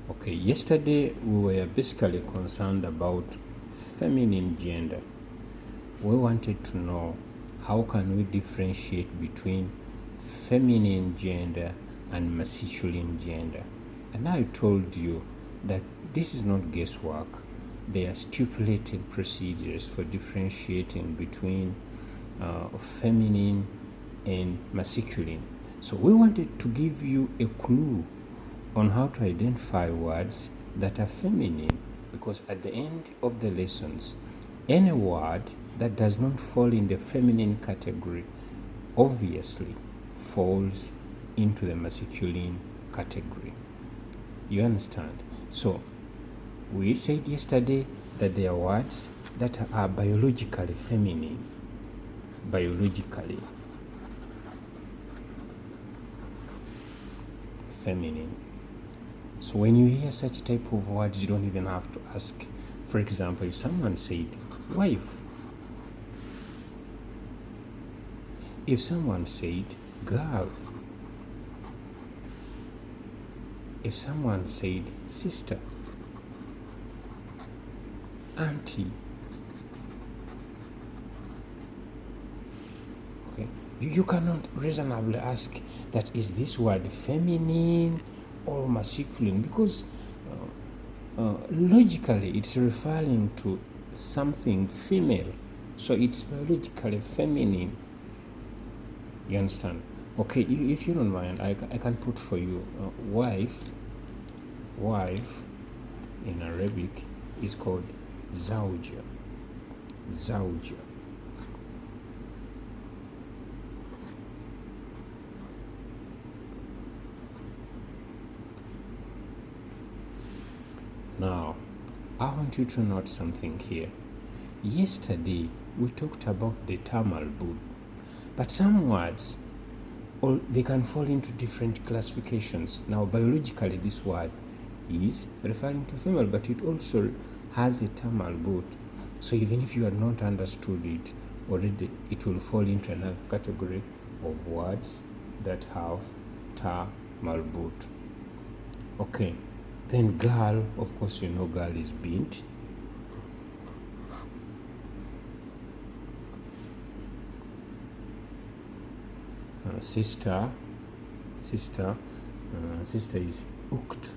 Okay, yesterday we were basically concerned about feminine gender. We wanted to know how can we differentiate between feminine gender and masculine gender. And I told you that this is not guesswork. There are stipulated procedures for differentiating between feminine and masculine. So we wanted to give you a clue on how to identify words that are feminine, because at the end of the lessons, any word that does not fall in the feminine category obviously falls into the masculine category. You understand? So we said yesterday that there are words that are biologically feminine. Biologically feminine. So when you hear such type of words, you don't even have to ask. For example, if someone said wife, if someone said girl, if someone said sister, auntie, okay, you cannot reasonably ask that is this word feminine or masculine, because logically it's referring to something female, so it's biologically feminine. You understand? Okay, if you don't mind, I can put for you wife in Arabic is called zawja. Now, I want you to note something here. Yesterday, we talked about the term albud, but some words, they can fall into different classifications. Now, biologically, this word is referring to female, but it also has a term albud. So even if you had not understood it already, it will fall into another category of words that have term albud. Okay. Then girl, of course you know girl is bint. Sister is ukt.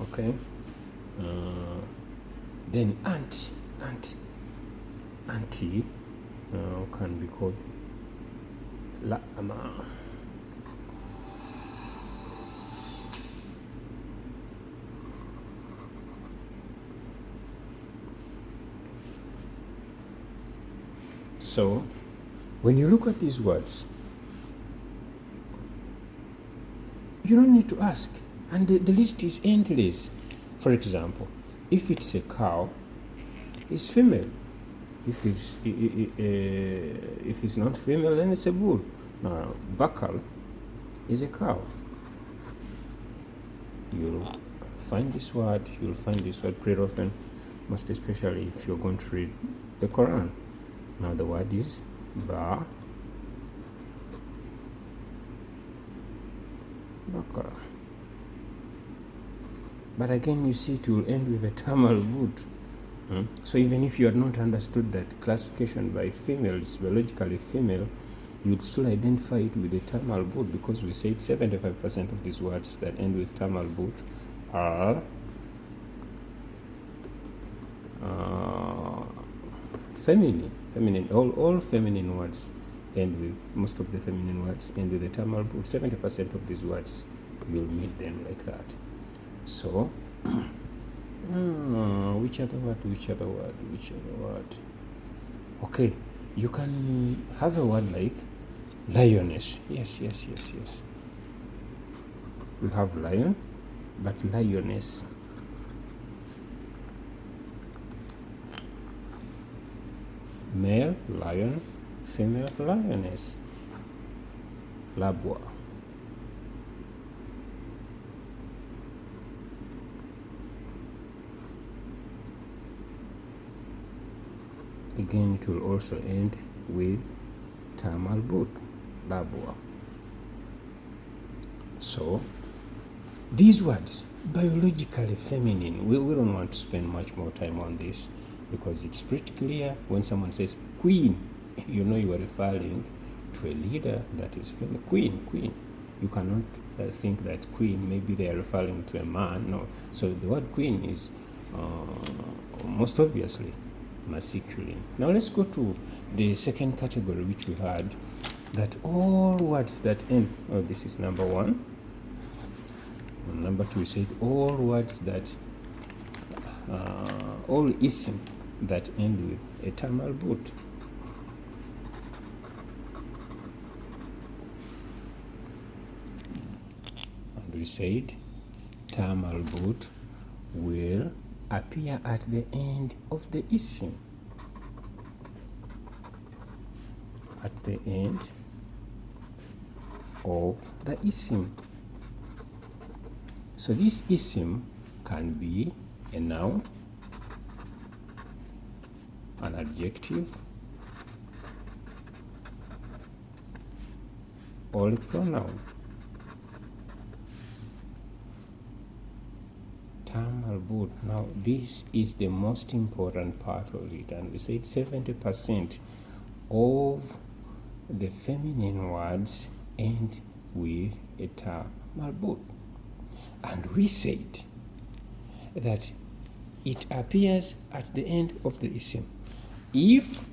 Okay. Then auntie can be called la'ama. So when you look at these words, you don't need to ask, and the list is endless. For example, if it's a cow, it's female. If it's not female, then it's a bull. Now, buckle is a cow. You'll find this word pretty often, most especially if you're going to read the Quran. Now, the word is ba, bakara. But again, you see, it will end with a tamal boot. So even if you had not understood that classification by female is biologically female, you'd still identify it with the term albut, because we said 75% of these words that end with term albut are feminine. All feminine words end with, most of the feminine words end with the term albut. 70% of these words, you'll meet them like that. So which other word? Okay, you can have a word like lioness. Yes. We have lion, but lioness. Male lion, female lioness. Labwa. Again, it will also end with ta malbut, labwa. So these words, biologically feminine, we don't want to spend much more time on this because it's pretty clear when someone says queen, you know you are referring to a leader that is feminine. Queen. You cannot think that queen, maybe they are referring to a man. No. So the word queen is most obviously masculine. Now let's go to the second category which we had, that all words that end, this is number one. And number two, we said all words that, all ism that end with a ta malbut. And we said ta malbut will appear at the end of the ism. At the end of the ism. So this ism can be a noun, an adjective, or a pronoun. Ta malbut. Now this is the most important part of it, and we said 70% of the feminine words end with a ta malbut. And we said that it appears at the end of the ism. If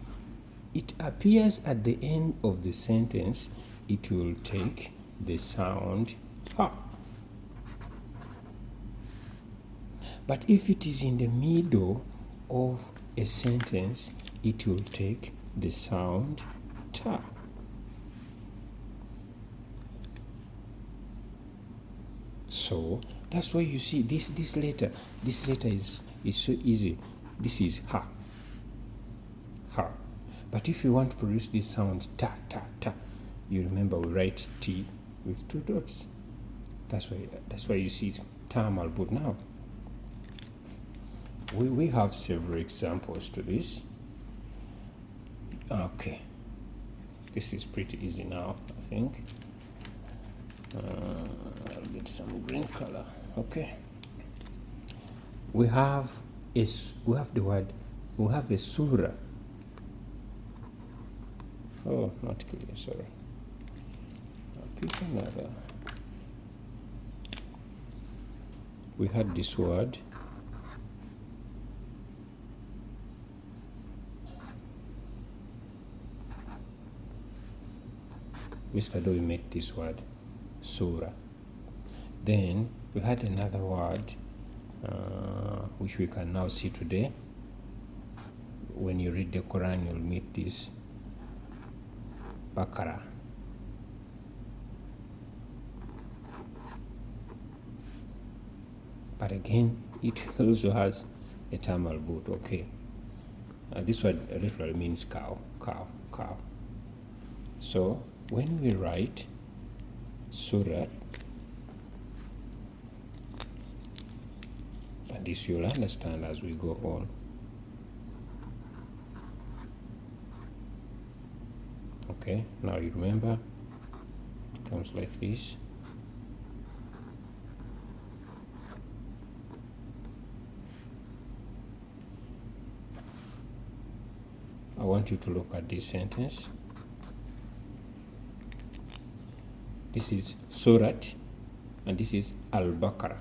it appears at the end of the sentence, it will take the sound ha. But if it is in the middle of a sentence, it will take the sound ta. So that's why you see this letter is so easy. This is ha. But if you want to produce this sound ta, you remember we write T with 2 dots. That's why you see ta malbut. Now we have several examples to this. Okay, this is pretty easy now, I think. I'll get some green color. Okay, we have a surah. Oh, not clear, sorry. I'll pick another. We had this word. Yesterday we made this word surah. Then we had another word which we can now see today. When you read the Quran, you'll meet this Baqarah. But again, it also has a ta malbut. Okay, this word literally means cow. So when we write surah, and this you'll understand as we go on. Okay, now you remember, it comes like this. I want you to look at this sentence. This is Surat, and this is Al-Baqarah.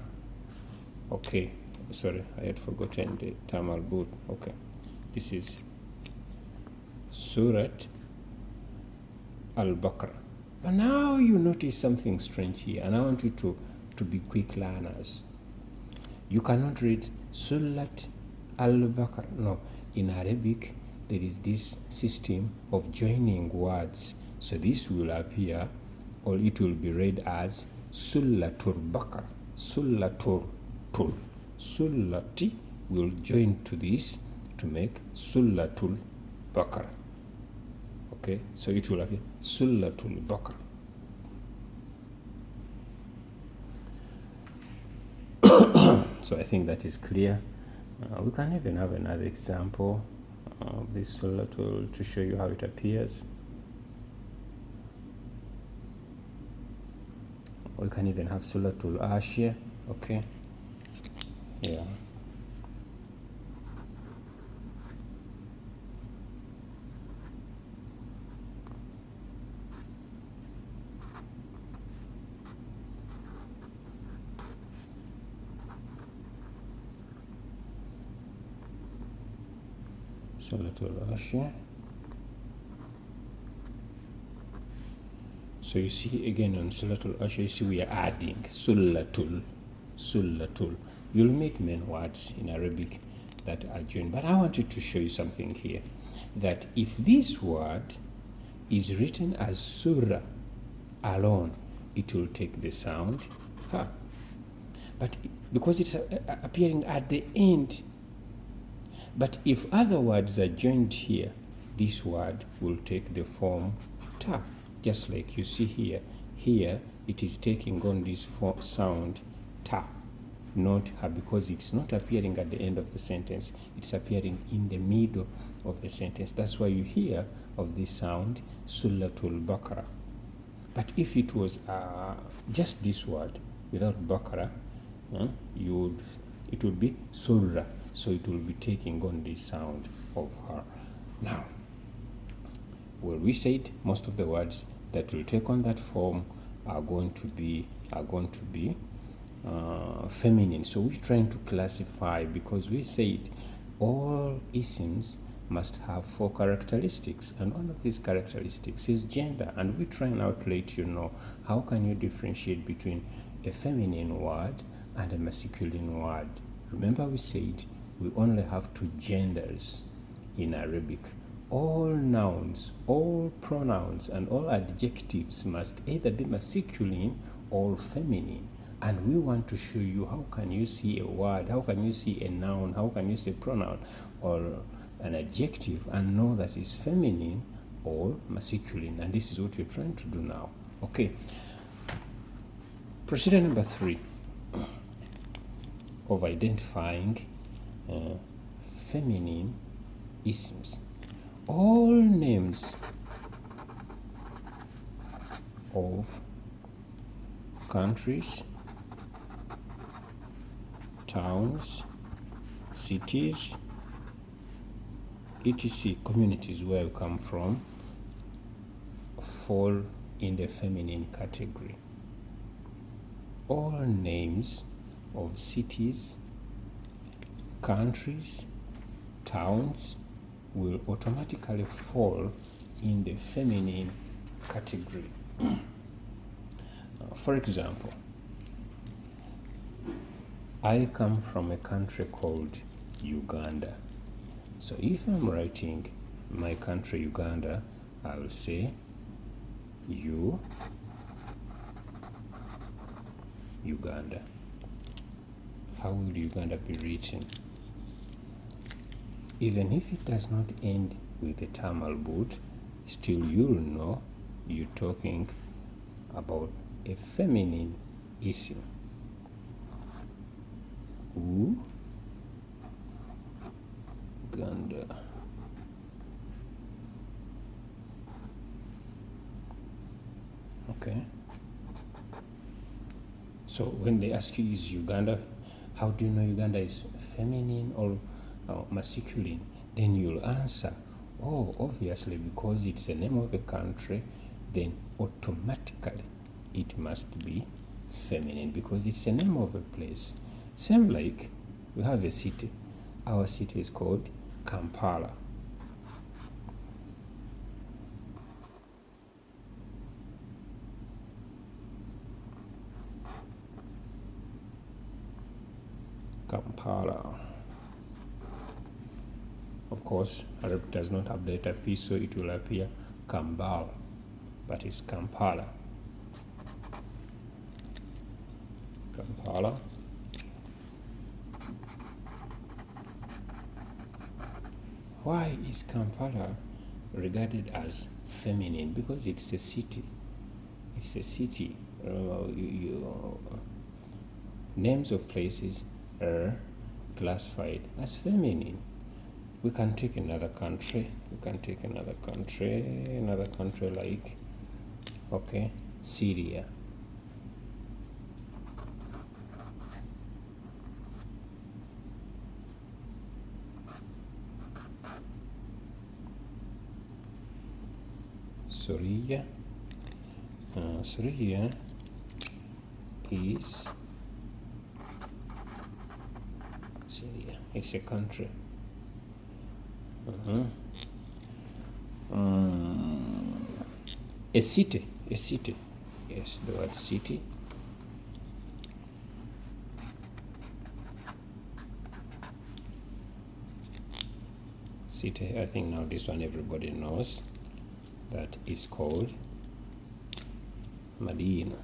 Okay, sorry, I had forgotten the ta malbut. Okay, this is Surat Al-Baqarah. But now you notice something strange here, and I want you to be quick learners. You cannot read Surat Al-Baqarah. No, in Arabic, there is this system of joining words. So this will appear, or it will be read as Sullatul Baqarah. Sullati will join to this to make Sullatul Baqarah. Okay, so it will appear Sullatul Baqarah. So I think that is clear. We can even have another example, have this tool to show you how it appears. We can even have tool ash here. Okay. Yeah. Tool ash here. So you see again on tool ash, you see we are adding tool. You'll meet many words in Arabic that are joined, but I wanted to show you something here, that if this word is written as surah alone, it will take the sound ha. But because it's appearing at the end, but if other words are joined here, this word will take the form ta, just like you see here. Here it is taking on this sound ta, not ha, because it's not appearing at the end of the sentence, it's appearing in the middle of the sentence. That's why you hear of this sound Suratul Baqarah. But if it was just this word without Baqarah, it would be surah, so it will be taking on the sound of her. Now, well, we said most of the words that will take on that form are going to be feminine. So we're trying to classify, because we said all isms must have 4 characteristics, and one of these characteristics is gender, and we're trying now to let you know how can you differentiate between a feminine word and a masculine word. Remember, we said we only have 2 genders in Arabic. All nouns, all pronouns, and all adjectives must either be masculine or feminine. And we want to show you how can you see a word, how can you see a noun, how can you see a pronoun or an adjective and know that it's feminine or masculine. And this is what we're trying to do now. Okay. Procedure number 3 of identifying feminine isms. All names of countries, towns, cities, etc., communities where you come from, fall in the feminine category. All names of cities, countries, towns will automatically fall in the feminine category. For example, I come from a country called Uganda. So if I'm writing my country Uganda, I will say Uganda. How will Uganda be written? Even if it does not end with a Tamal boot, still you'll know you're talking about a feminine ism. Uganda. Okay. So when they ask you, is Uganda, how do you know Uganda is feminine or masculine? Then you'll answer, oh, obviously, because it's the name of a country, then automatically it must be feminine because it's the name of a place. Same like we have a city. Our city is called Kampala. Kampala. Of course, Arabic does not have the letter P, so it will appear Kambal, but it's Kampala. Kampala. Why is Kampala regarded as feminine? Because it's a city. It's a city. Names of places are classified as feminine. We can take another country. Another country like, okay, Syria. Syria. Syria is Syria. It's a country. A city. Yes, the word city. City. I think now this one everybody knows. That is called Medina.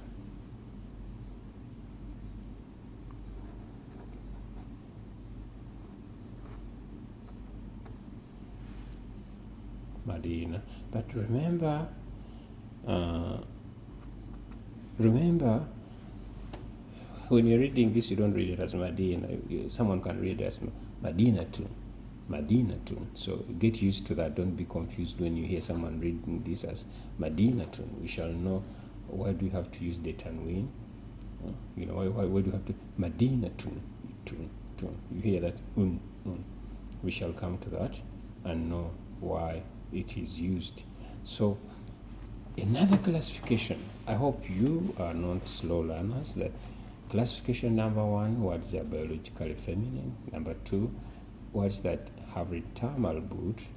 Medina. But remember, when you're reading this, you don't read it as Medina. Someone can read it as Medina too. So get used to that. Don't be confused when you hear someone reading this as Madinatun. We shall know why do you have to use the tanween. Why do you have to Madinatun? You hear that un. We shall come to that and know why it is used. So another classification. I hope you are not slow learners. That classification number 1, words that are biologically feminine. Number 2, words that have a marboot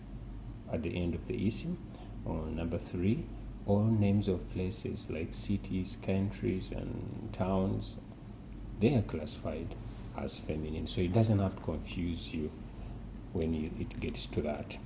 at the end of the ism. Or number 3, all names of places like cities, countries, and towns, they are classified as feminine. So it doesn't have to confuse you when it gets to that.